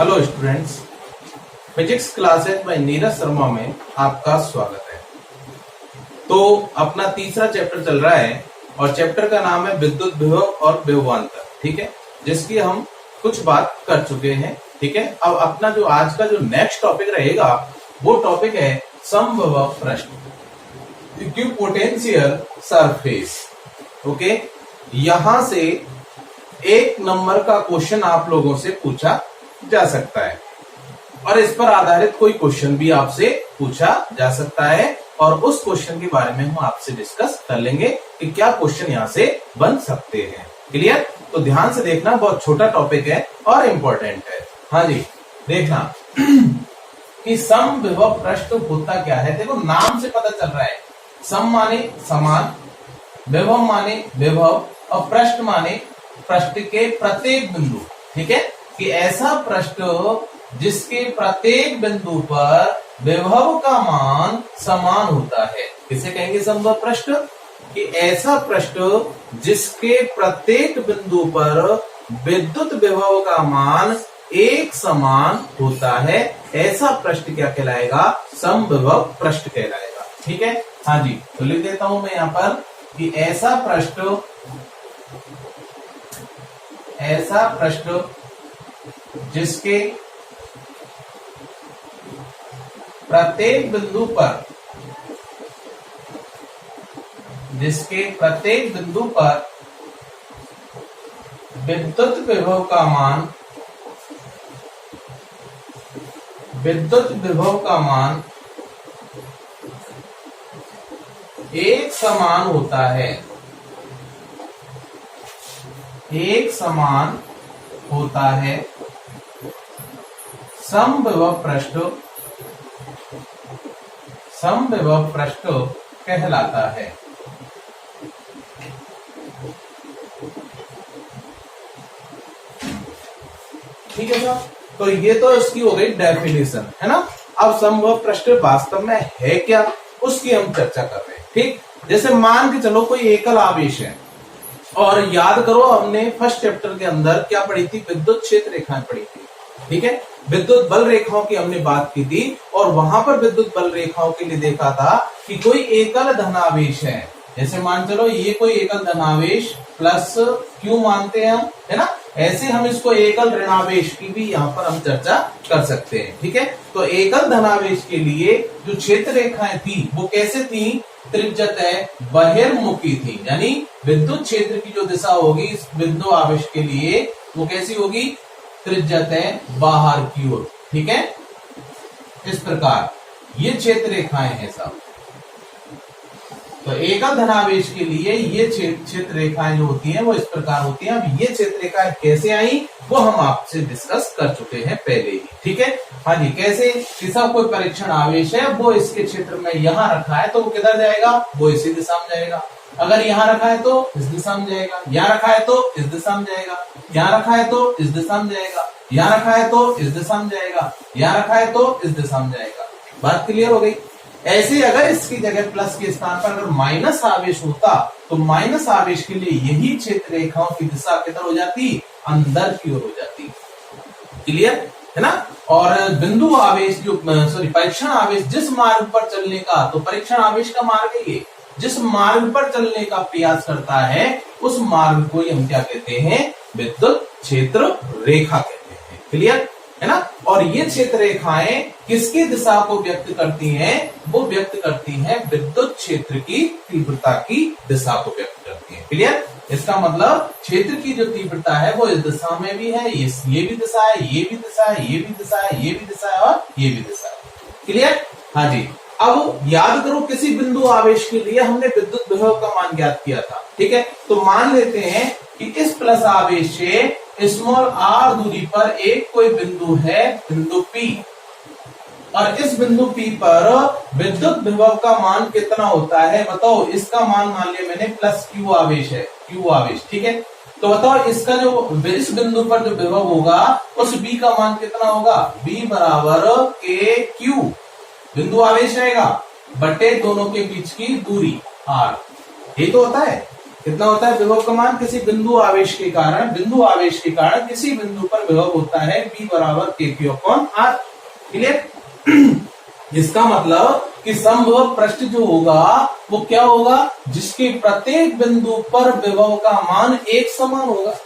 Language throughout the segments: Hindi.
Hello students, physics classes bye Neeraj Sharma में आपका स्वागत है। तो अपना तीसरा चैप्टर चल रहा है और चैप्टर का नाम है विद्युत विभव और विभवांतर। ठीक है, जिसकी हम कुछ बात कर चुके हैं। ठीक है, अब अपना जो आज का जो नेक्स्ट टॉपिक रहेगा वो टॉपिक है समविभव पृष्ठ, इक्विपोटेंशियल सरफेस। ओके, यहां से एक नंबर का क्वेश्चन आप लोगों से पूछा जा सकता है और इस पर आधारित कोई क्वेश्चन भी आपसे पूछा जा सकता है और उस क्वेश्चन के बारे में हम आपसे डिस्कस कर लेंगे कि क्या क्वेश्चन यहां से बन सकते हैं। क्लियर? तो ध्यान से देखना, बहुत छोटा टॉपिक है और इंपॉर्टेंट है। हाँ जी, देखना कि समविभव पृष्ठ होता क्या है। देखो, नाम से पता चल रहा है, सम माने समान, विभव माने विभव और पृष्ठ माने पृष्ठ के प्रत्येक बिंदु। ठीक है, कि ऐसा पृष्ठ जिसके प्रत्येक बिंदु पर विभव का मान समान होता है, किसे कहेंगे समविभव पृष्ठ? कि ऐसा पृष्ठ जिसके प्रत्येक बिंदु पर विद्युत विभव का मान एक समान होता है, ऐसा पृष्ठ क्या कहलाएगा? समविभव पृष्ठ कहलाएगा। ठीक है, हाँ जी, तो लिख देता हूं मैं यहां पर कि ऐसा पृष्ठ जिसके प्रत्येक बिंदु पर विद्युत विभव का मान एक समान होता है, समविभव पृष्ठ कहलाता है। ठीक है सर, तो ये तो इसकी हो गई डेफिनेशन, है ना। अब समविभव पृष्ठ वास्तव में है क्या, उसकी हम चर्चा कर रहे हैं। ठीक, जैसे मान के चलो कोई एकल आवेश है और याद करो हमने फर्स्ट चैप्टर के अंदर क्या पढ़ी थी? विद्युत क्षेत्र रेखाएं पढ़ी थी। ठीक है, विद्युत बल रेखाओं की हमने बात की थी और वहां पर विद्युत बल रेखाओं के लिए देखा था कि कोई एकल धनावेश है। जैसे मान चलो ये कोई एकल धनावेश प्लस क्यू मानते हैं हम, है ना। ऐसे हम इसको एकल ऋणावेश की भी यहाँ पर हम चर्चा कर सकते हैं। ठीक है, तो एकल धनावेश के लिए जो क्षेत्र रेखाएं थी वो कैसे थी? त्रिज्यतः बहिर्मुखी थी, यानी विद्युत क्षेत्र की जो दिशा होगी इस बिंदु आवेश के लिए वो कैसी होगी? त्रिज्यतः बाहर की ओर। ठीक है, इस प्रकार ये क्षेत्र रेखाएं हैं सब। तो एकल धनावेश के लिए ये क्षेत्र रेखाएं जो होती हैं वो इस प्रकार होती हैं। अब ये क्षेत्र रेखाएं कैसे आई वो हम आपसे डिस्कस कर चुके हैं पहले ही। ठीक है, हाँ जी, कैसे? किसा कोई परीक्षण आवेश है वो इसके क्षेत्र में यहां रखा है तो वो किधर जाएगा? वो इसी दिशा में जाएगा। अगर यहां रखा है तो इस दिशा में जाएगा, यहां रखा है तो इस दिशा में जाएगा, यहां रखा है तो इस दिशा में जाएगा, यहां रखा है तो इस दिशा में जाएगा, यहां रखा है तो इस दिशा में जाएगा। बात क्लियर हो गई? ऐसे अगर इसकी जगह प्लस के स्थान पर अगर माइनस आवेश होता तो माइनस आवेश के लिए यही क्षेत्र रेखाओं की दिशा किधर हो जाती? अंदर की ओर हो जाती। क्लियर है ना। और बिंदु आवेश जो परीक्षण आवेश जिस मार्ग पर चलने का, तो परीक्षण आवेश का मार्ग है ये, जिस मार्ग पर चलने का प्रयास करता है उस मार्ग को हम क्या कहते हैं? विद्युत क्षेत्र रेखा कहते हैं। क्लियर है ना। और ये क्षेत्र रेखाएं किसकी दिशा को व्यक्त करती हैं? वो व्यक्त करती हैं विद्युत क्षेत्र की तीव्रता की दिशा को व्यक्त करती हैं। क्लियर? इसका मतलब क्षेत्र की जो तीव्रता है वो इस दिशा में भी है, ये भी दिशा है, ये भी दिशा है, ये भी दिशा है, ये भी दिशा है और ये भी दिशा है। क्लियर? हाँ जी। अब याद करो किसी बिंदु आवेश के लिए हमने विद्युत विभव का मान ज्ञात किया था। ठीक है, तो मान लेते हैं कि इस प्लस आवेश से स्मॉल r दूरी पर एक कोई बिंदु है, बिंदु P, और इस बिंदु P पर विद्युत विभव का मान कितना होता है? बताओ। इसका मान मान लिया मैंने प्लस Q आवेश है, Q आवेश। ठीक है, तो बताओ इसका जो इस बिंदु पर जो विभव होगा उस B का मान कितना होगा? B बराबर KQ बिंदु आवेश रहेगा बटे दोनों के बीच की दूरी R। ये तो होता है। कितना होता है विभव का मान किसी बिंदु आवेश के कारण किसी बिंदु पर विभव होता है V बराबर KQ/R। क्लियर। इसका मतलब कि समविभव पृष्ठ जो होगा वो क्या होगा, जिसके प्रत्येक बिंदु पर विभव का मान एक समान होगा,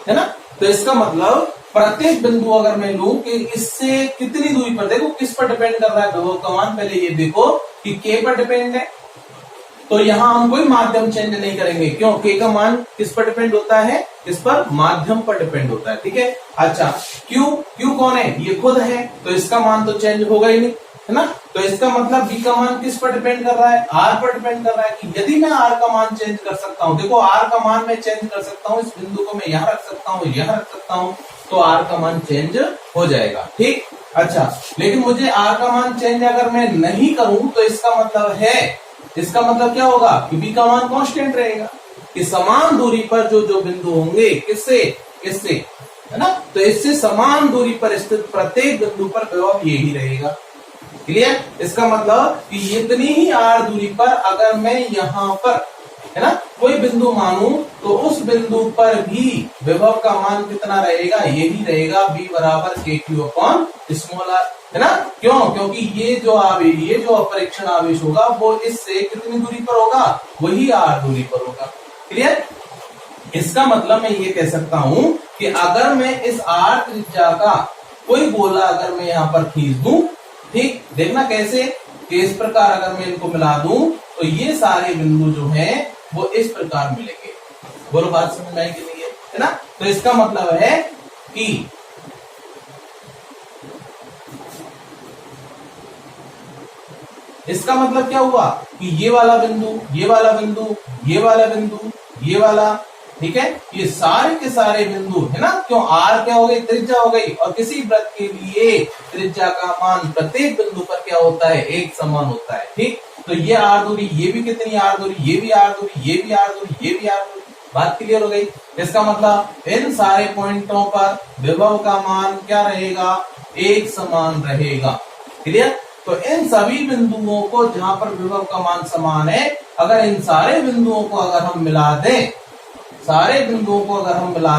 है ना। तो इसका मतलब प्रत्येक बिंदु अगर मैं लूं कि इससे कितनी दूरी पर, देखो किस पर डिपेंड कर रहा है विभव का मान, पहले ये देखो कि K पर डिपेंड है। तो यहां हम कोई माध्यम चेंज नहीं करेंगे, क्यों, K का मान किस पर डिपेंड होता है, इस पर माध्यम पर डिपेंड होता है, ठीक है। अच्छा Q कौन है, ये खुद है, तो इसका मान तो चेंज होगा ही नहीं, है ना। तो इसका मतलब V का मान किस पर डिपेंड कर रहा है, R पर डिपेंड कर रहा है। कि यदि मैं R का मान चेंज कर सकता हूं, देखो R का मान मैं चेंज कर सकता हूं, इस बिंदु को मैं यहां रख सकता हूं, यहां रख सकता हूं, तो R का मान चेंज हो जाएगा, ठीक। अच्छा, लेकिन मुझे R का मान चेंज अगर मैं नहीं करूं तो इसका मतलब क्या होगा कि V का मान कांस्टेंट रहेगा, कि समान दूरी पर जो बिंदु होंगे, किससे, इससे, है ना। तो इससे समान दूरी पर स्थित प्रत्येक बिंदु पर विभव यही रहेगा। क्लियर। इसका मतलब कि इतनी ही R दूरी पर अगर मैं यहां पर, है ना, कोई बिंदु मानूं तो उस बिंदु पर भी विभव का मान कितना रहेगा, यही रहेगा V बराबर KQ/r, है ना। क्यों, क्योंकि ये जो अपरीक्षण आवेश होगा वो इससे कितनी दूरी पर होगा, वही R दूरी पर होगा। क्लियर। इसका मतलब मैं ये कह सकता हूं कि अगर मैं इस R त्रिज्या का कोई गोला अगर मैं यहां पर खींच दूं, ठीक, देखना कैसे, कि इस प्रकार अगर मैं इनको मिला दूं तो ये सारे बिंदु जो हैं वो इस प्रकार मिलेंगे। बोलो बात समझ में आई कि नहीं है ना। तो इसका मतलब है कि इसका मतलब क्या हुआ कि ये वाला बिंदु, ये वाला बिंदु, ये वाला बिंदु, ये वाला, ठीक है, ये सारे के सारे बिंदु, है ना। क्यों, R क्या हो गई, त्रिज्या हो गई, और किसी वृत्त के लिए त्रिज्या का मान प्रत्येक बिंदु पर क्या होता है, एक समान होता है, ठीक। तो ये R दूरी, ये भी कितनी R दूरी, ये भी R दूरी, ये भी R दूरी, ये भी R दूरी, बात क्लियर हो गई। इसका मतलब इन सारे पॉइंटों पर विभव का मान क्या रहेगा, एक समान रहेगा। क्लियर। तो इन सभी बिंदुओं को जहां पर विभव का मान समान है, अगर इन सारे बिंदुओं को अगर हम मिला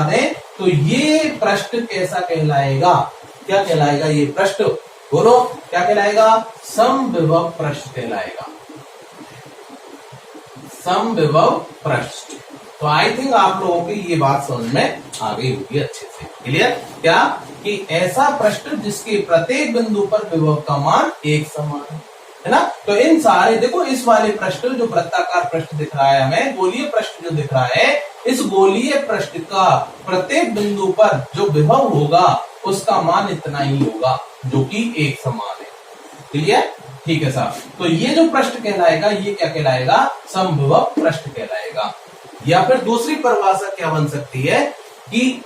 दें, तो ये पृष्ठ कैसा कहलाएगा, क्या कहलाएगा ये पृष्ठ, बोलो क्या कहलाएगा, समविभव पृष्ठ कहलाएगा, समविभव पृष्ठ। तो आई थिंक आप लोगों की ये बात समझ में आ गई होगी अच्छे से। क्लियर। क्या, कि ऐसा पृष्ठ जिसके प्रत्येक बिंदु पर विभव का मान एक समान है ना। तो इन सारे, देखो इस वाले पृष्ठ जो वृत्ताकार पृष्ठ दिख रहा है हमें, गोलीय पृष्ठ जो दिख रहा है, इस गोलीय पृष्ठ का प्रत्येक बिंदु पर जो विभव होगा उसका मान इतना ही होगा, जो कि एक समान है। क्लियर। ठीक है साहब। तो ये जो पृष्ठ कहलाएगा, ये क्या कहलाएगा, समविभव पृष्ठ कहलाएगा। या फिर दूसरी परिभाषा क्या बन सकती है कि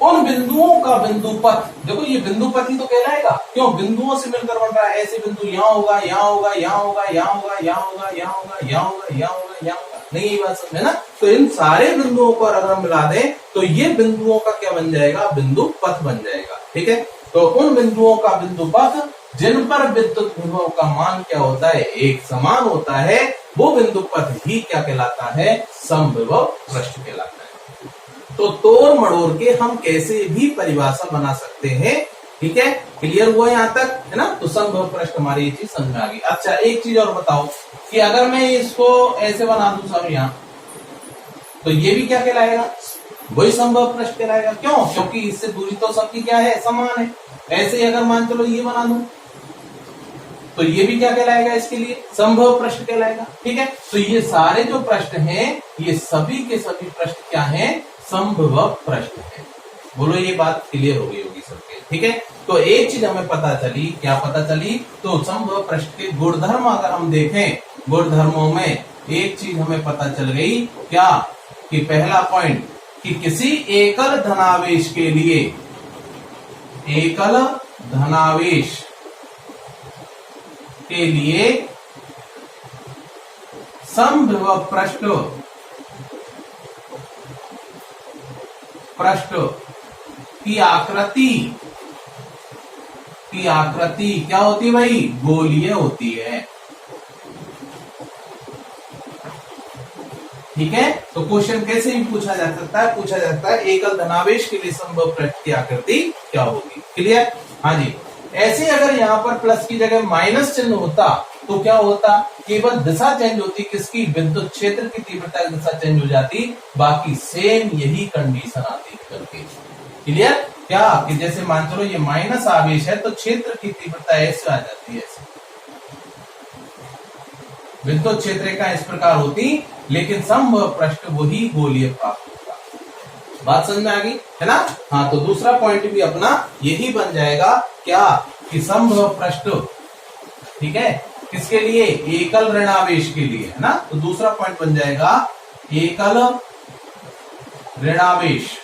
उन बिंदुओं का बिंदु पथ, देखो ये बिंदु पथ ही तो कहलाएगा, क्यों, बिंदुओं से मिलकर बन रहा है। ऐसे बिंदु यहाँ होगा, यहाँ होगा, यहाँ होगा, यहाँ होगा, यहाँ होगा, यहाँ होगा, यहाँ होगा, यहाँ होगा, यहाँ होगा, नहीं यही बात समझे ना। तो इन सारे बिंदुओं को अगर हम मिला दें तो ये बिंदुओं का क्या बन जाएगा, बिंदु पथ बन जाएगा। ठीक है। तो उन बिंदुओं का बिंदु पथ जिन पर विद्युत विभव का मान क्या होता है, एक समान होता है, वो बिंदु पथ ही क्या कहलाता है, समविभव पृष्ठ कहलाता है। तो तोड़ मड़ोड़ के हम कैसे भी परिभाषा बना सकते हैं। ठीक है, क्लियर हुआ यहाँ तक, है ना। तो समविभव पृष्ठ हमारी ये चीज समझ में आ गई। अच्छा एक चीज और बताओ कि अगर मैं इसको ऐसे बना दूं सब यहाँ, तो ये भी क्या कहलाएगा, वही समविभव पृष्ठ कहलाएगा। क्यों, क्योंकि इससे दूरी तो सबकी क्या है, समान है। ऐसे ही अगर मान चलो ये बना दूं तो ये भी क्या कहलाएगा, इसके लिए समविभव पृष्ठ कहलाएगा। ठीक है। तो ये सारे जो पृष्ठ हैं, ये सभी के सभी पृष्ठ क्या हैं, समविभव पृष्ठ हैं। बोलो ये बात क्लियर हो गई होगी सबके। ठीक है। तो एक चीज हमें पता चली, क्या पता चली, तो समविभव पृष्ठ के गुणधर्म अगर हम देखें, गुणधर्मों में एक चीज हमें पता चल गई, क्या, कि पहला पॉइंट कि किसी एकल धनावेश के लिए, एकल धनावेश के लिए समविभव पृष्ठ की आकृति क्या होती है भाई, गोलीय होती है। ठीक है, तो क्वेश्चन कैसे भी पूछा जा सकता है एकल धनावेश के लिए संभव पृष्ठ की आकृति क्या होगी। क्लियर? हाँ जी। ऐसे अगर यहाँ पर प्लस की जगह माइनस चिन्ह होता तो क्या होता, केवल दिशा चेंज होती, किसकी, विद्युत क्षेत्र की तीव्रता की दिशा चेंज हो जाती, बाकी सेम यही कंडीशन आती करके। क्लियर? क्या कि जैसे मान चलो ये माइनस आवेश है तो क्षेत्र की तीव्रता ऐसे आ जाती है, ऐसे विद्युत क्षेत्र रेखा इस प्रकार होती, लेकिन समभव पृष्ठ वही गोलीय प्राप्त होगा। बात समझ में आ गई है ना? हाँ, तो दूसरा पॉइंट भी अपना यही बन जाएगा, क्या कि समभव पृष्ठ, ठीक है, किसके लिए, एकल ऋणावेश के लिए, है ना? तो दूसरा पॉइंट बन जाएगा एकल ऋणावेश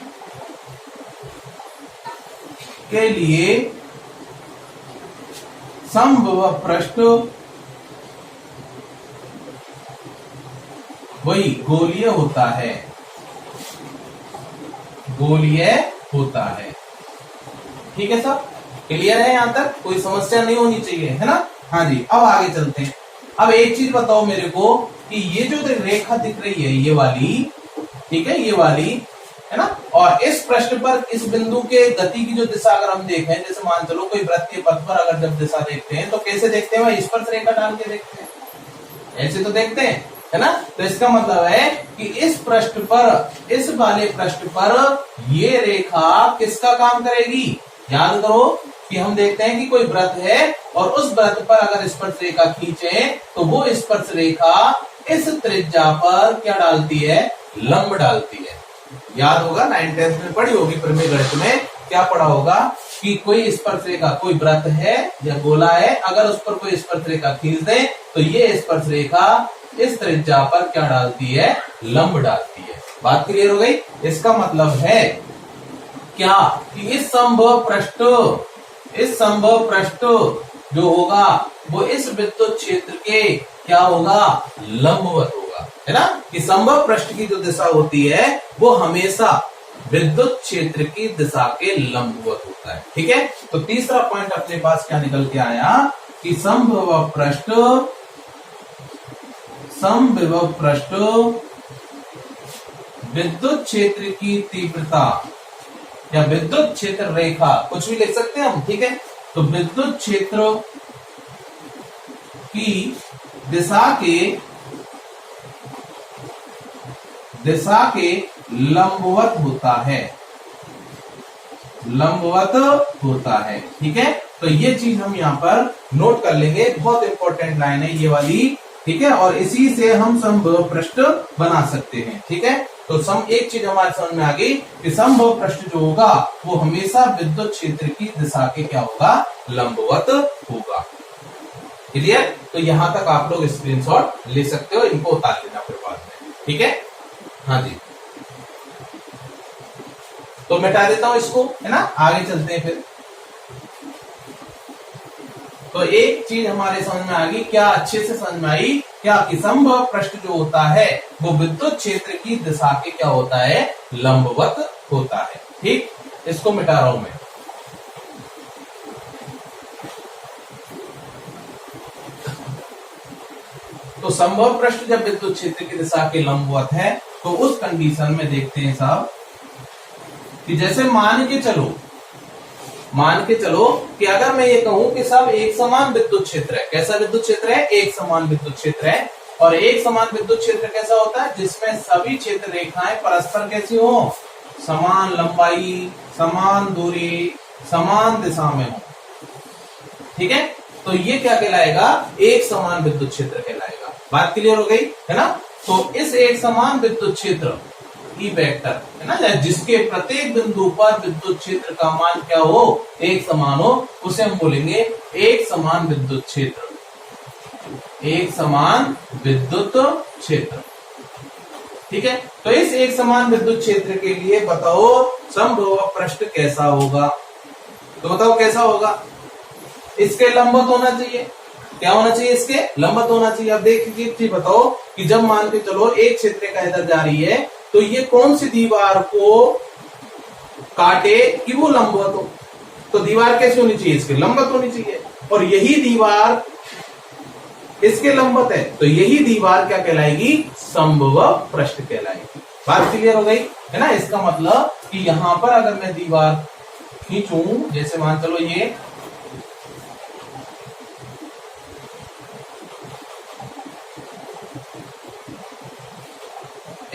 के लिए समभव पृष्ठ वही गोलीय होता है, गोलीय होता है। ठीक है सब? क्लियर है? यहां तक कोई समस्या नहीं होनी चाहिए, है ना? हाँ जी। अब आगे चलते हैं। अब एक चीज बताओ मेरे को कि ये जो रेखा दिख रही है ये वाली, ठीक है, ये वाली, है ना, और इस पृष्ठ पर इस बिंदु के गति की जो दिशा अगर हम देखें, जैसे मान चलो कोई वृत्त के पथ पर अगर जब दिशा देखते हैं तो कैसे देखते हैं, वह स्पर्श रेखा डाल के देखते हैं, ऐसे तो देखते हैं, है ना? तो इसका मतलब है कि इस पृष्ठ पर, इस वाले पृष्ठ पर ये रेखा किसका काम करेगी? याद करो कि हम देखते हैं कि कोई वृत्त है और उस वृत्त पर अगर स्पर्श रेखा खींचे तो वो स्पर्श रेखा इस त्रिज्या पर क्या डालती है? लंब डालती है। याद होगा 9th में पढ़ी होगी प्रमेय गणित में, क्या पढ़ा होगा कि कोई स्पर्श रेखा, कोई वृत्त है या गोला है, अगर उस पर कोई स्पर्श रेखा खींच दे तो ये स्पर्श रेखा इस त्रिज्या पर क्या डालती है? लंब डालती है। बात क्लियर हो गई? इसका मतलब है क्या कि इस संभव पृष्ठ जो होगा वो इस विद्युत क्षेत्र के क्या होगा? लंबवत होगा, है ना? कि संभव पृष्ठ की जो दिशा होती है वो हमेशा विद्युत क्षेत्र की दिशा के लंबवत होता है। ठीक है, तो तीसरा पॉइंट अपने पास क्या निकल के आया कि समविभव पृष्ठ विद्युत क्षेत्र की तीव्रता या विद्युत क्षेत्र रेखा, कुछ भी लिख सकते हैं हम, ठीक है? तो विद्युत क्षेत्र की दिशा के लंबवत होता है, ठीक है? तो ये चीज हम यहाँ पर नोट कर लेंगे, बहुत इंपॉर्टेंट लाइन है ये वाली, ठीक है? और इसी से हम समभव पृष्ठ बना सकते हैं, ठीक है? तो एक चीज हमारे समझ में आ गई कि समभव पृष्ठ जो होगा वो हमेशा विद्युत क्षेत्र की दिशा के क्या होगा? लंबवत होगा। क्लियर? तो यहां तक आप लोग स्क्रीनशॉट ले सकते हो, इनको उतार लेना फिर बाद में, ठीक है? हाँ जी, तो मिटा देता हूं इसको, है ना? आगे चलते हैं फिर। तो एक चीज हमारे समझ में आ गई, क्या अच्छे से समझ में आई, क्या कि समभव पृष्ठ जो होता है वो विद्युत क्षेत्र की दिशा के क्या होता है? लंबवत होता है। ठीक, इसको मिटा रहा हूं मैं। तो समभव पृष्ठ जब विद्युत क्षेत्र की दिशा के लंबवत है तो उस कंडीशन में देखते हैं साहब कि जैसे मान के चलो कि अगर मैं ये कहूं कि सब एक समान विद्युत क्षेत्र है, कैसा विद्युत क्षेत्र है? एक समान विद्युत क्षेत्र है। और एक समान विद्युत क्षेत्र कैसा होता है? जिसमें सभी क्षेत्र रेखाएं परस्पर कैसी हो? समान लंबाई, समान दूरी, समान दिशा में हो। ठीक है, तो ये क्या कहलाएगा? एक समान विद्युत क्षेत्र कहलाएगा। बात क्लियर हो गई है ना? तो इस एक समान विद्युत क्षेत्र ई वेक्टर, है ना, जिसके प्रत्येक बिंदु पर विद्युत क्षेत्र का मान क्या हो? एक समान हो, उसे हम बोलेंगे एक समान विद्युत क्षेत्र। एक समान विद्युत क्षेत्र, ठीक है? तो इस एक समान विद्युत क्षेत्र के लिए बताओ समभव पृष्ठ कैसा होगा? तो बताओ कैसा होगा? इसके लंबवत होना चाहिए। क्या होना चाहिए? इसके लंबवत होना चाहिए। अब देखिए, बताओ कि जब मान के चलो एक क्षेत्र रेखा इधर जा रही है तो ये कौन सी दीवार को काटे कि वो लंबवत हो? तो दीवार कैसी होनी चाहिए? इसके लंबवत होनी चाहिए। और यही दीवार इसके लंबवत है, तो यही दीवार क्या कहलाएगी, समभुज पृष्ठ कहलाएगी। बात क्लियर हो गई है ना। इसका मतलब कि यहां पर अगर मैं दीवार खींचूं, जैसे मान चलो ये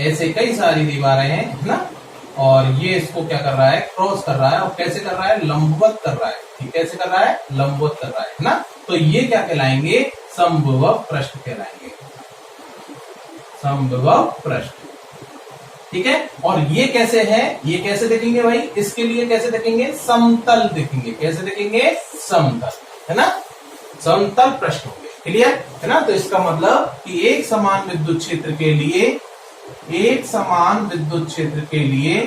ऐसे कई सारी दीवारें हैं, है ना, और ये इसको क्या कर रहा है, क्रॉस कर रहा है, और कैसे कर रहा है, लंबवत कर रहा है। ठीक, कैसे कर रहा है, लंबवत कर रहा है ना। तो ये क्या कहलाएंगे, समभुज पृष्ठ कहलाएंगे, समभुज पृष्ठ। ठीक है, और ये कैसे है, ये कैसे देखेंगे भाई, इसके लिए कैसे देखेंगे, समतल देखेंगे। कैसे देखेंगे, समतल, है ना, समतल पृष्ठ होंगे। क्लियर है ना। तो इसका मतलब कि एक समान विद्युत क्षेत्र के लिए, एक समान विद्युत क्षेत्र के लिए,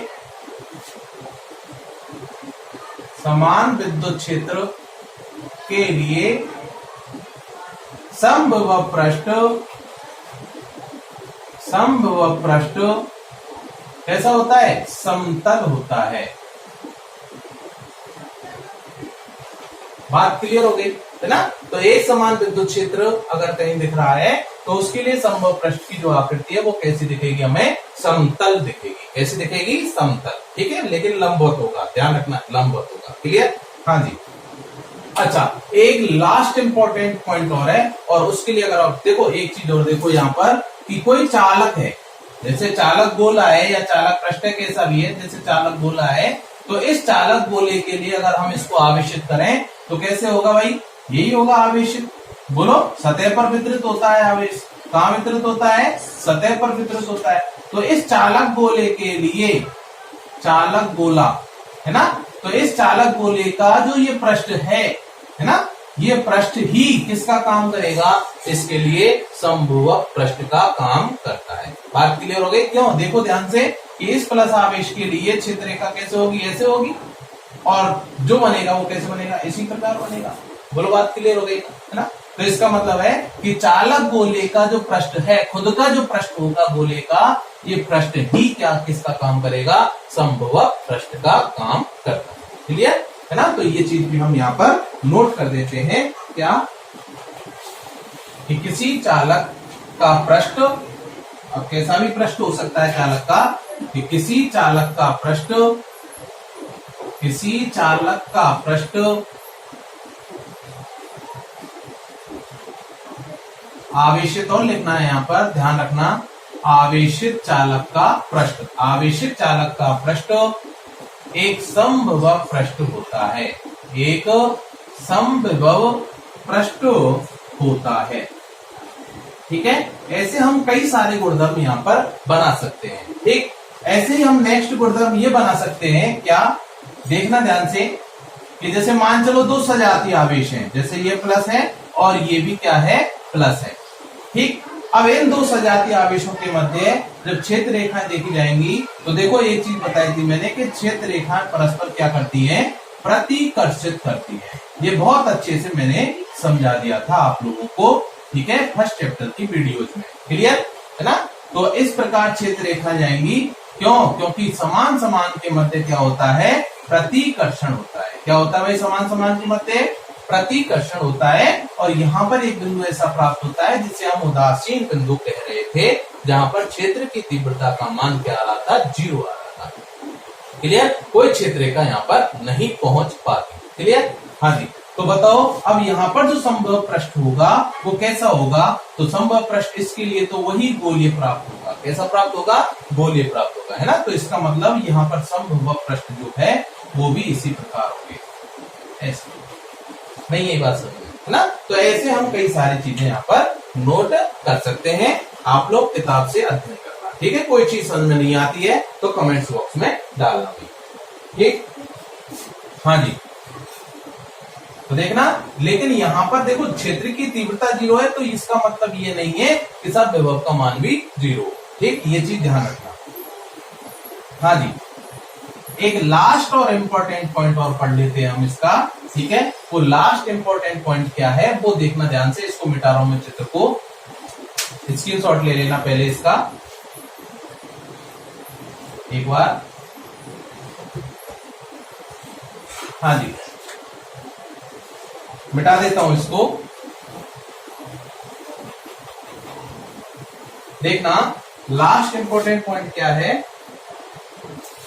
समान विद्युत क्षेत्र के लिए समभुज पृष्ठ, समभुज पृष्ठ कैसा होता है, समतल होता है। बात क्लियर हो गई है ना। तो एक समान विद्युत क्षेत्र अगर कहीं दिख रहा है तो उसके लिए समभुज पृष्ठ की जो आकृति है वो कैसी दिखेगी, हमें समतल दिखेगी। कैसी दिखेगी, समतल। ठीक है, लेकिन लंबवत होगा, ध्यान रखना, लंबवत होगा। क्लियर, हाँ जी। अच्छा, एक लास्ट इंपॉर्टेंट पॉइंट और है, और उसके लिए अगर आप देखो, एक चीज और देखो यहाँ पर कि कोई चालक है, जैसे चालक गोला है या चालक पृष्ठ कैसा भी है, जैसे चालक गोला है, तो इस चालक गोले के लिए अगर हम इसको आवेशित करें तो कैसे होगा भाई, यही होगा आवेशित। बोलो, सतह पर वितरित होता है आवेश। कहां वितरित होता है, सतह पर वितरित होता है। तो इस चालक गोले के लिए, चालक गोला है ना, तो इस चालक गोले का जो ये पृष्ठ है ना, ये पृष्ठ ही किसका काम करेगा, इसके लिए समभुज पृष्ठ का काम करता है। बात क्लियर हो गई। क्यों, देखो ध्यान से कि इस प्लस आवेश के लिए क्षेत्र रेखा कैसे होगी, ऐसे होगी, और जो बनेगा वो कैसे बनेगा, इसी प्रकार बनेगा। बोलो, बात क्लियर हो गई है ना। तो इसका मतलब है कि चालक गोले का जो पृष्ठ है, खुद का जो पृष्ठ होगा गोले का, ये पृष्ठ ही क्या किसका काम करेगा, समभुज पृष्ठ का काम करता है। क्लियर है ना। तो ये चीज भी हम यहाँ पर नोट कर देते हैं, क्या, कि किसी चालक का पृष्ठ, अब कैसा भी पृष्ठ हो सकता है चालक का, कि किसी चालक का पृष्ठ, किसी चालक का पृष्ठ आवेशित, और लिखना है यहां पर, ध्यान रखना, आवेशित चालक का पृष्ठ, आवेशित चालक का पृष्ठ एक समभुज पृष्ठ होता है, एक समभुज पृष्ठ होता है। ठीक है, ऐसे हम कई सारे गुणधर्म यहां पर बना सकते हैं। ठीक, ऐसे ही हम नेक्स्ट गुणधर्म ये बना सकते हैं, क्या, देखना ध्यान से, कि जैसे मान चलो दो सजातीय आवेश हैं, जैसे ये प्लस है और ये भी क्या है, प्लस है। ठीक, अब इन दो सजातीय आवेशों के मध्य जब क्षेत्र रेखाएं देखी जाएंगी तो देखो, एक चीज बताई थी मैंने कि क्षेत्र रेखाएं परस्पर क्या करती हैं, प्रतिकर्षित करती हैं। ये बहुत अच्छे से मैंने समझा दिया था आप लोगों को, ठीक है, फर्स्ट चैप्टर की वीडियोज में। क्लियर है ना। तो इस प्रकार क्षेत्र रेखाएं जाएंगी, क्यों, क्योंकि समान समान के मध्य क्या होता है, प्रतिकर्षण होता है। क्या होता है भाई, समान समान के मध्य प्रतिकर्षण होता है। और यहाँ पर एक बिंदु ऐसा प्राप्त होता है जिसे हम उदासीन बिंदु कह रहे थे, जहां पर क्षेत्र की तीव्रता का मान क्या आ रहा था, 0 आ रहा था। क्लियर, कोई क्षेत्र रेखा यहाँ पर नहीं पहुंच पाती। क्लियर, हाँ जी। तो बताओ, अब यहाँ पर जो समभुज पृष्ठ होगा वो कैसा होगा, तो समभुज पृष्ठ इसके लिए तो वही गोलीय प्राप्त होगा। कैसा प्राप्त होगा, गोलीय प्राप्त होगा, है ना। तो इसका मतलब यहाँ पर समभुज पृष्ठ जो है वो भी इसी प्रकार होंगे, ऐसे नहीं, ये बात समझ है ना। तो ऐसे हम कई सारी चीजें यहाँ पर नोट कर सकते हैं, आप लोग किताब से अध्ययन करना। ठीक है, कोई चीज समझ में नहीं आती है तो कमेंट्स बॉक्स में डालना भी। ठीक, हाँ जी। तो देखना, लेकिन यहाँ पर देखो क्षेत्र की तीव्रता 0 है, तो इसका मतलब ये नहीं है कि सब विभव का मान भी 0। ठीक, ये चीज ध्यान रखना। हाँ जी, एक लास्ट और इम्पोर्टेंट पॉइंट और पढ़ लेते हैं हम इसका। ठीक है, वो लास्ट इंपॉर्टेंट पॉइंट क्या है वो देखना ध्यान से। इसको मिटा रहा हूं मैं, चित्र को स्क्रीनशॉट ले लेना पहले इसका एक बार। हाँ जी, मिटा देता हूं इसको। देखना लास्ट इंपॉर्टेंट पॉइंट क्या है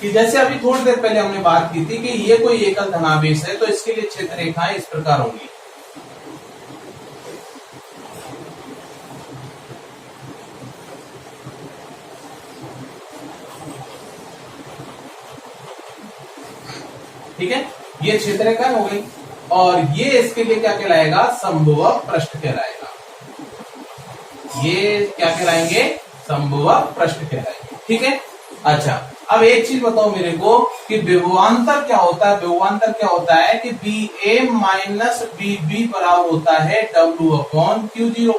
कि जैसे अभी थोड़ी देर पहले हमने बात की थी कि ये कोई एकल धनावेश है, तो इसके लिए क्षेत्र रेखाएं इस प्रकार होंगी। ठीक है, ये क्षेत्र रेखा हो गई और ये इसके लिए क्या कहलाएगा, संभव पृष्ठ कहलाएगा। ये क्या कहलाएंगे, संभव पृष्ठ कहलाएंगे। ठीक है, अच्छा अब एक चीज बताओ मेरे को कि विभवांतर क्या होता है। विभवांतर क्या होता है कि बी ए माइनस बी बी बराबर होता है W अपॉन Q0,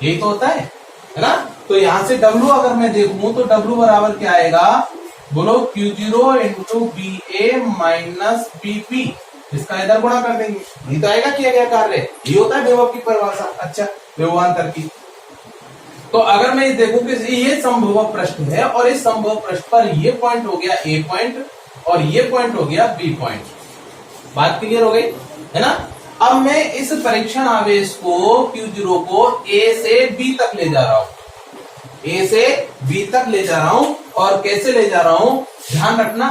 यही तो होता है ना। तो यहां से W अगर मैं देखूं तो W बराबर क्या आएगा, बोलो Q0 इंटू बी ए माइनस बी बी, इसका इधर गुणा कर देंगे, ये तो आएगा किया गया कार्य। ये होता है विभव की परिभाषा। अच्छा विभवांतर की, तो अगर मैं देखूं कि ये संभव पृष्ठ है और इस संभव पृष्ठ पर ये पॉइंट हो गया ए पॉइंट और ये पॉइंट हो गया बी पॉइंट। बात क्लियर हो गई है ना। अब मैं इस परीक्षण आवेश को Q0 को ए से बी तक ले जा रहा हूं, ए से बी तक ले जा रहा हूं। और कैसे ले जा रहा हूं, ध्यान रखना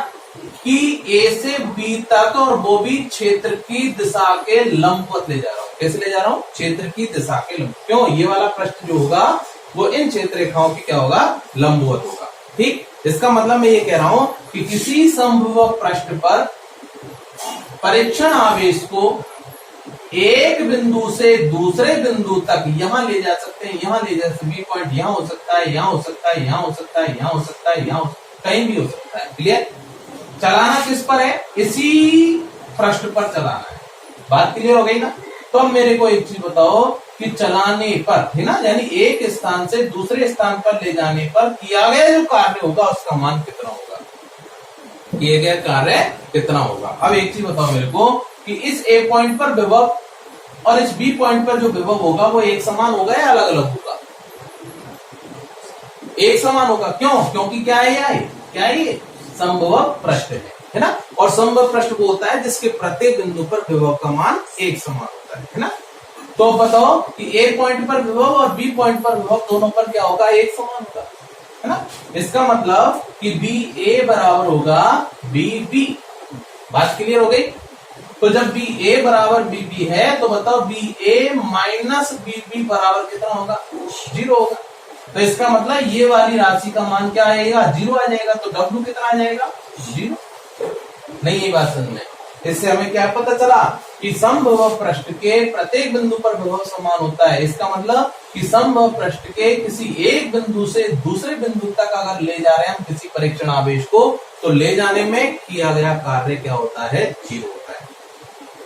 कि ए से बी तक और वो भी क्षेत्र की दिशा के लंबवत ले जा रहा हूं। कैसे ले जा रहा हूं, क्षेत्र की दिशा के लंबवत। क्यों, ये वाला पृष्ठ जो होगा वो इन क्षेत्र रेखाओं की क्या होगा, लंबवत होगा। ठीक, इसका मतलब मैं ये कह रहा हूं कि किसी संभव पृष्ठ पर परीक्षण आवेश को एक बिंदु से दूसरे बिंदु तक यहां ले जा सकते हैं, यहां ले जा सकते हैं। बी पॉइंट यहां हो सकता है, यहां हो सकता है, यहां हो सकता है, यहां हो सकता है, यहां कहीं भी हो सकता है। क्लियर, चलाना किस पर है, इसी पृष्ठ पर चलाना है। बात क्लियर हो गई ना। तो अब मेरे को एक चीज बताओ कि चलाने पर है ना, यानी एक स्थान से दूसरे स्थान पर ले जाने पर किया गया जो कार्य होगा उसका मान कितना होगा, किया गया कार्य कितना होगा। अब एक चीज बताओ मेरे को कि इस ए पॉइंट पर विभव और इस बी पॉइंट पर जो विभव होगा वो एक समान होगा या अलग अलग होगा, एक समान होगा। क्यों, क्योंकि क्या है, क्या है ये संभव पृष्ठ है ना। और संभव पृष्ठ वो होता है जिसके प्रत्येक बिंदु पर विभव का मान एक समान होता है ना। तो बताओ कि ए पॉइंट पर विभव और बी पॉइंट पर विभव दोनों पर क्या होगा, एक समान होगा है ना। इसका मतलब कि बी ए बराबर होगा बी बी। बात क्लियर हो गई। तो जब बी ए बराबर बी बी है तो बताओ बी ए माइनस बी बी बराबर कितना होगा, 0 होगा। तो इसका मतलब ये वाली राशि का मान क्या आएगा, 0 आ जाएगा। तो W कितना आ जाएगा, 0। नहीं ये बात समझ में, इससे हमें क्या पता चला कि समभुज पृष्ठ के प्रत्येक बिंदु पर विभव समान होता है। इसका मतलब कि समभुज पृष्ठ के किसी एक बिंदु से दूसरे बिंदु तक अगर ले जा रहे हैं हम किसी परीक्षण आवेश को, तो ले जाने में किया गया कार्य क्या होता है, 0 होता है।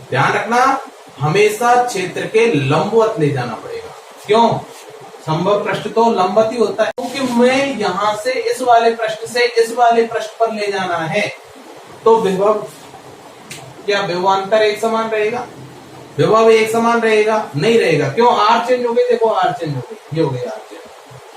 ध्यान रखना, हमेशा क्षेत्र के लंबवत ले जाना पड़ेगा। क्यों, संभव पृष्ठ तो लंबवत ही होता है, क्योंकि मैं यहां से इस वाले पृष्ठ से इस वाले पृष्ठ पर ले जाना है। तो विभव क्या विभवांतर एक समान रहेगा, विभव एक समान रहेगा, नहीं रहेगा। क्यों, आर चेंज हो गई, देखो आर चेंज हो गई, ये हो गई आर चेंज।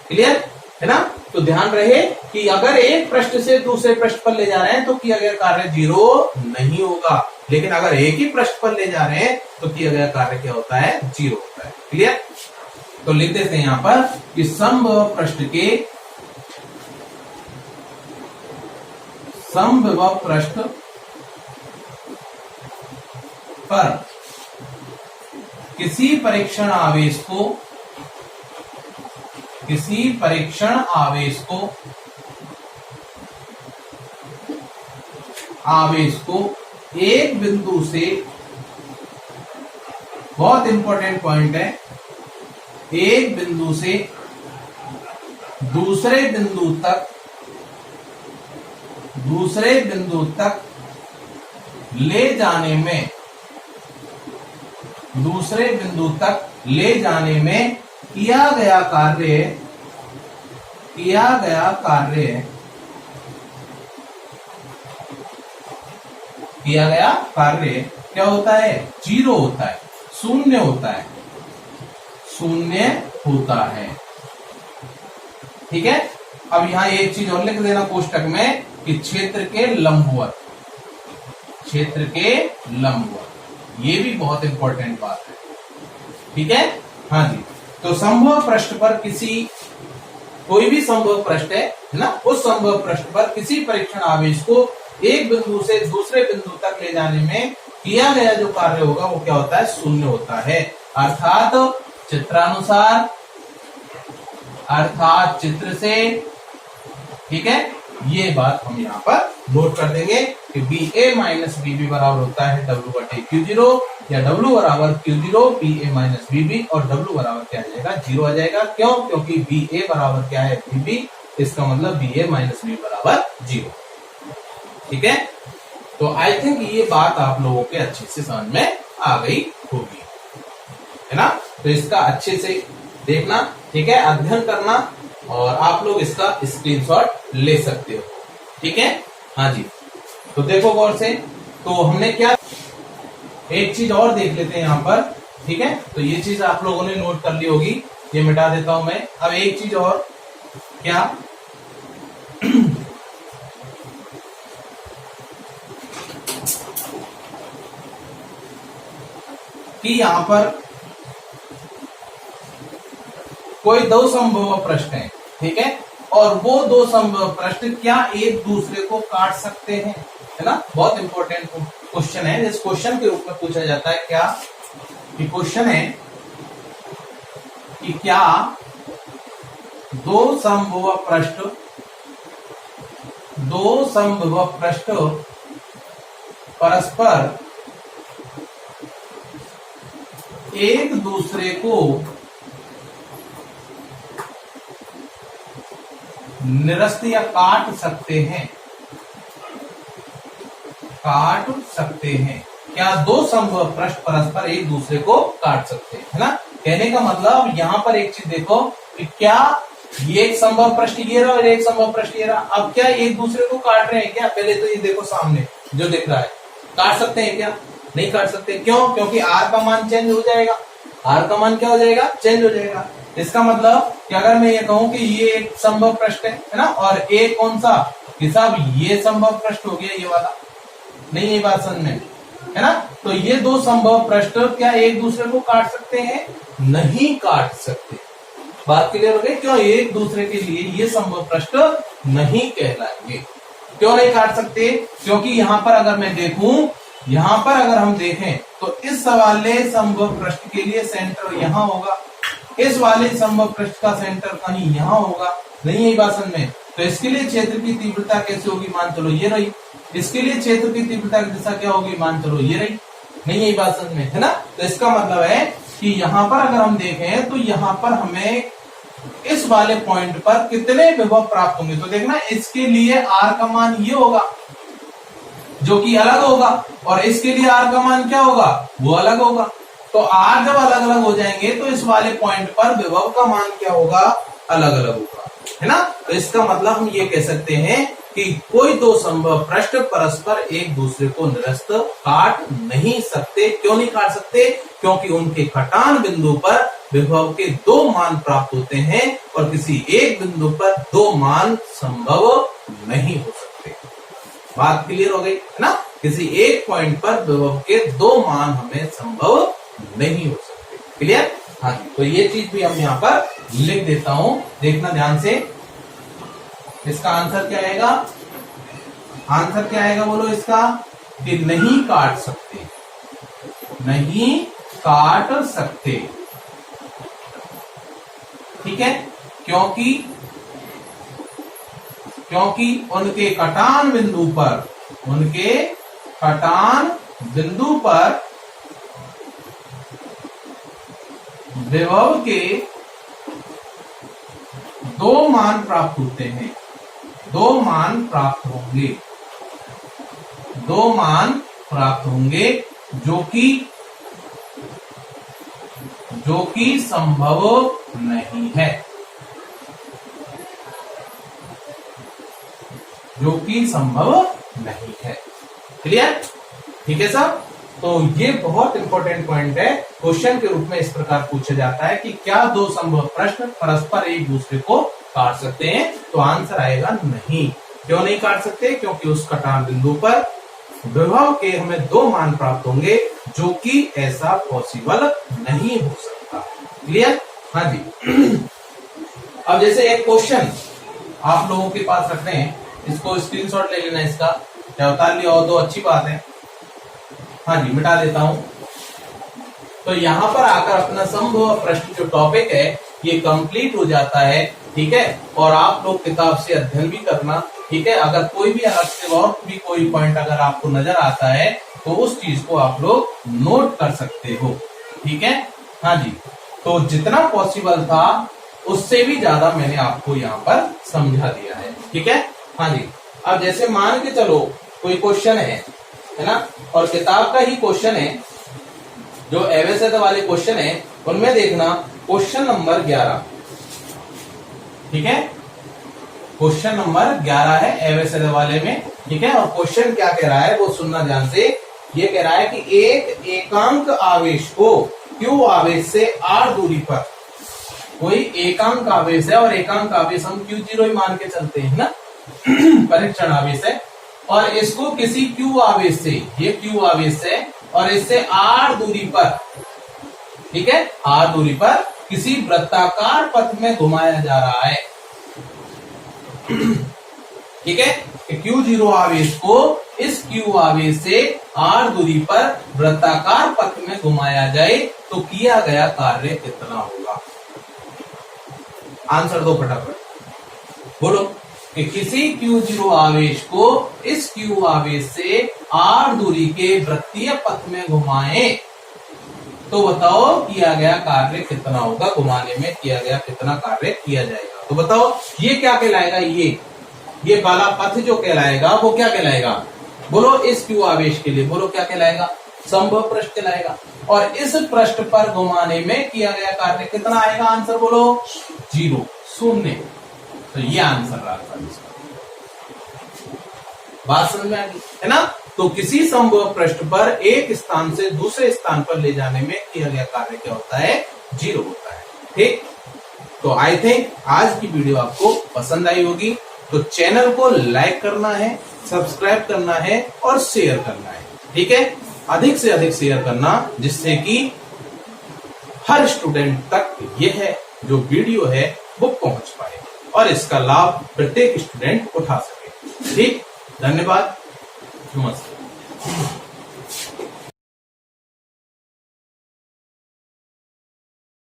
क्लियर है ना। तो ध्यान रहे कि अगर एक पृष्ठ से दूसरे पृष्ठ पर ले जा रहे हैं तो किया गया कार्य 0 नहीं होगा, लेकिन अगर एक ही पृष्ठ पर ले जा रहे हैं तो किया गया कार्य क्या होता है, 0 होता है। क्लियर। तो लिख देते हैं यहां पर कि समभुज पृष्ठ के समभुज पृष्ठ पर किसी परीक्षण आवेश को एक बिंदु से, बहुत इंपॉर्टेंट पॉइंट है, एक बिंदु से दूसरे बिंदु तक ले जाने में, दूसरे बिंदु तक ले जाने में किया गया कार्य क्या होता है, 0 होता है, शून्य होता है। ठीक है। अब यहां एक चीज और लिख देना कोष्टक में कि क्षेत्र के लंबवत, ये भी बहुत इंपॉर्टेंट बात है। ठीक है, हाँ जी। तो समभुज पृष्ठ पर किसी कोई भी संभव पृष्ठ है ना, उस संभव पृष्ठ पर किसी परीक्षण आवेश को एक बिंदु से दूसरे बिंदु तक ले जाने में किया गया जो कार्य होगा वो क्या होता है, शून्य होता है। अर्थात चित्रानुसार, अर्थात चित्र से, ठीक है, ये बात हम यहाँ पर नोट कर देंगे कि बी ए माइनस बी बी बराबर होता है डब्ल्यू बटे क्यू जीरो, या डब्ल्यू बराबर क्यू जीरो बी ए माइनस बी बी, और डब्ल्यू बराबर क्या आ जाएगा, जीरो आ जाएगा। क्यों? क्योंकि बी ए बराबर क्या है, बी बी, इसका मतलब बी ए माइनस बी बराबर जीरो। ठीक है, तो आई थिंक ये बात आप लोगों के अच्छे से समझ में आ गई होगी, है ना। तो इसका अच्छे से देखना, ठीक है, अध्ययन करना, और आप लोग इसका स्क्रीनशॉट ले सकते हो। ठीक है, हाँ जी। तो देखो गौर से, तो हमने क्या, एक चीज और देख लेते हैं यहाँ पर। ठीक है, तो ये चीज आप लोगों ने नोट कर ली होगी, ये मिटा देता हूं मैं। अब एक चीज और, क्या कि यहाँ पर कोई दो संभव प्रश्न है, ठीक है, और वो दो संभव प्रश्न क्या एक दूसरे को काट सकते हैं, है ना। बहुत इंपॉर्टेंट क्वेश्चन है, इस क्वेश्चन के रूप में पूछा जाता है। क्या कि क्वेश्चन है कि क्या दो संभव प्रश्न परस्पर एक दूसरे को निरस्त या काट सकते हैं, काट सकते हैं। क्या दो संभव प्रश्न परस्पर एक दूसरे को काट सकते हैं, है ना। कहने का मतलब यहाँ पर एक चीज देखो कि क्या ये एक संभव प्रश्न ये रहा और एक संभव प्रश्न ये रहा, अब क्या एक दूसरे को काट रहे हैं क्या? पहले तो ये देखो सामने जो दिख रहा है, काट सकते हैं क्या? नहीं काट सकते। क्यों? क्योंकि आर का मान चेंज हो जाएगा, आर का मान क्या हो जाएगा, चेंज हो जाएगा। इसका मतलब कि अगर मैं ये कहूं कि ये एक संभव प्रश्न है ना, और एक कौन सा कि साहब ये संभव प्रश्न हो गया ये वाला, नहीं ये बात समझ में, है ना। तो ये दो संभव प्रश्न क्या एक दूसरे को काट सकते हैं? नहीं काट सकते। बात क्लियर हो गई? क्यों? एक दूसरे के लिए ये संभव प्रश्न नहीं कहलाएंगे। क्यों नहीं काट सकते? क्योंकि यहाँ पर अगर मैं देखूं, यहाँ पर अगर हम देखें तो इस वाले संभव प्रश्न के लिए सेंटर यहाँ होगा, इस वाले संभव पृष्ठ का सेंटर कहीं यहाँ होगा, नहीं है बात समझ में। तो इसके लिए क्षेत्र की तीव्रता कैसे होगी, मान चलो ये रही। इसके लिए क्षेत्र की तीव्रता की दिशा क्या होगी, मान चलो ये रही, नहीं है बात समझ में, है ना। तो इसका मतलब है कि यहाँ पर अगर हम देखें तो यहाँ पर हमें इस वाले पॉइंट पर कितने विभव प्राप्त होंगे। तो देखना, इसके लिए आर का मान ये होगा जो कि अलग होगा, और इसके लिए आर का मान क्या होगा, वो अलग होगा। तो आर जब अलग अलग हो जाएंगे तो इस वाले पॉइंट पर विभव का मान क्या होगा, अलग अलग होगा, है ना। तो इसका मतलब हम ये कह सकते हैं कि कोई दो संभव प्रश्न परस्पर एक दूसरे को निरस्त काट नहीं सकते। क्यों नहीं काट सकते? क्योंकि उनके कटान बिंदु पर विभव के दो मान प्राप्त होते हैं, और किसी एक बिंदु पर दो मान संभव नहीं हो सकते। बात क्लियर हो गई, है ना। किसी एक पॉइंट पर विभव के दो मान हमें संभव नहीं हो सकते। क्लियर? हाँ जी। तो ये चीज भी हम यहाँ पर लिख देता हूं, देखना ध्यान से। इसका आंसर क्या आएगा, आंसर क्या आएगा बोलो इसका, कि नहीं काट सकते, नहीं काट सकते। ठीक है, क्योंकि उनके कटान बिंदु पर, उनके कटान बिंदु पर विभव के दो मान प्राप्त होते हैं, दो मान प्राप्त होंगे, दो मान प्राप्त होंगे जो कि संभव नहीं है, जो कि संभव नहीं है। क्लियर? ठीक है साहब। तो ये बहुत इंपॉर्टेंट पॉइंट है, क्वेश्चन के रूप में इस प्रकार पूछा जाता है कि क्या दो संभव प्रश्न परस्पर एक दूसरे को काट सकते हैं। तो आंसर आएगा नहीं। क्यों नहीं काट सकते? क्योंकि उस कटान बिंदु पर विभव के हमें दो मान प्राप्त होंगे, जो कि ऐसा पॉसिबल नहीं हो सकता। क्लियर? हाँ जी। अब जैसे एक क्वेश्चन आप लोगों के पास रखते हैं, इसको स्क्रीनशॉट ले लेना, इसका या उतार लिया हो तो अच्छी बात है। हाँ जी, मिटा देता हूं। तो यहां पर आकर अपना संभव प्रश्न जो टॉपिक है ये कंप्लीट हो जाता है, ठीक है। और आप लोग किताब से अध्ययन भी करना, ठीक है। अगर कोई भी अलग से और भी कोई पॉइंट अगर आपको नजर आता है तो उस चीज को आप लोग नोट कर सकते हो, ठीक है। हाँ जी, तो जितना पॉसिबल था उससे भी ज्यादा मैंने आपको यहाँ पर समझा दिया है, ठीक है। हाँ जी, अब जैसे मान के चलो कोई क्वेश्चन है ना, और किताब का ही क्वेश्चन है, जो एवरेज वाले क्वेश्चन है उनमें देखना क्वेश्चन नंबर 11, ठीक है। क्वेश्चन नंबर 11 है एवरेज वाले में, ठीक है। और क्वेश्चन क्या कह रहा है वो सुनना ध्यान से। ये कह रहा है कि एक एकांक आवेश को Q आवेश से R दूरी पर, कोई एकांक आवेश है और एकांक आवेश हम Q0 ही मान के चलते हैं ना, परीक्षण आवेश है, और इसको किसी Q आवेश से, ये Q आवेश है और इससे R दूरी पर, ठीक है, R दूरी पर किसी वृत्ताकार पथ में घुमाया जा रहा है, ठीक है। Q0 आवेश को इस Q आवेश से R दूरी पर वृत्ताकार पथ में घुमाया जाए तो किया गया कार्य कितना होगा। आंसर दो फटाफट, बोलो कि किसी Q0 आवेश को इस Q आवेश से R दूरी के वृत्तीय पथ में घुमाए तो बताओ किया गया कार्य कितना होगा, घुमाने में किया गया कितना कार्य किया जाएगा। तो बताओ ये क्या कहलाएगा, ये वाला पथ जो कहलाएगा वो क्या कहलाएगा, बोलो इस Q आवेश के लिए बोलो क्या कहलाएगा, संभव पृष्ठ कहलाएगा। और इस पृष्ठ पर घुमाने में किया गया कार्य कितना आएगा, आंसर बोलो 0, शून्य। तो ये आंसर रहा था इसका। बात समझ में आ गई है ना। तो किसी संभव पृष्ठ पर एक स्थान से दूसरे स्थान पर ले जाने में किया गया कार्य क्या होता है, 0 होता है, ठीक। तो आई थिंक आज की वीडियो आपको पसंद आई होगी। तो चैनल को लाइक करना है, सब्सक्राइब करना है और शेयर करना है, ठीक है। अधिक से अधिक शेयर करना जिससे कि हर स्टूडेंट तक ये है जो वीडियो है वो पहुंच पाए और इसका लाभ प्रत्येक स्टूडेंट उठा सके, ठीक। धन्यवाद, नमस्ते।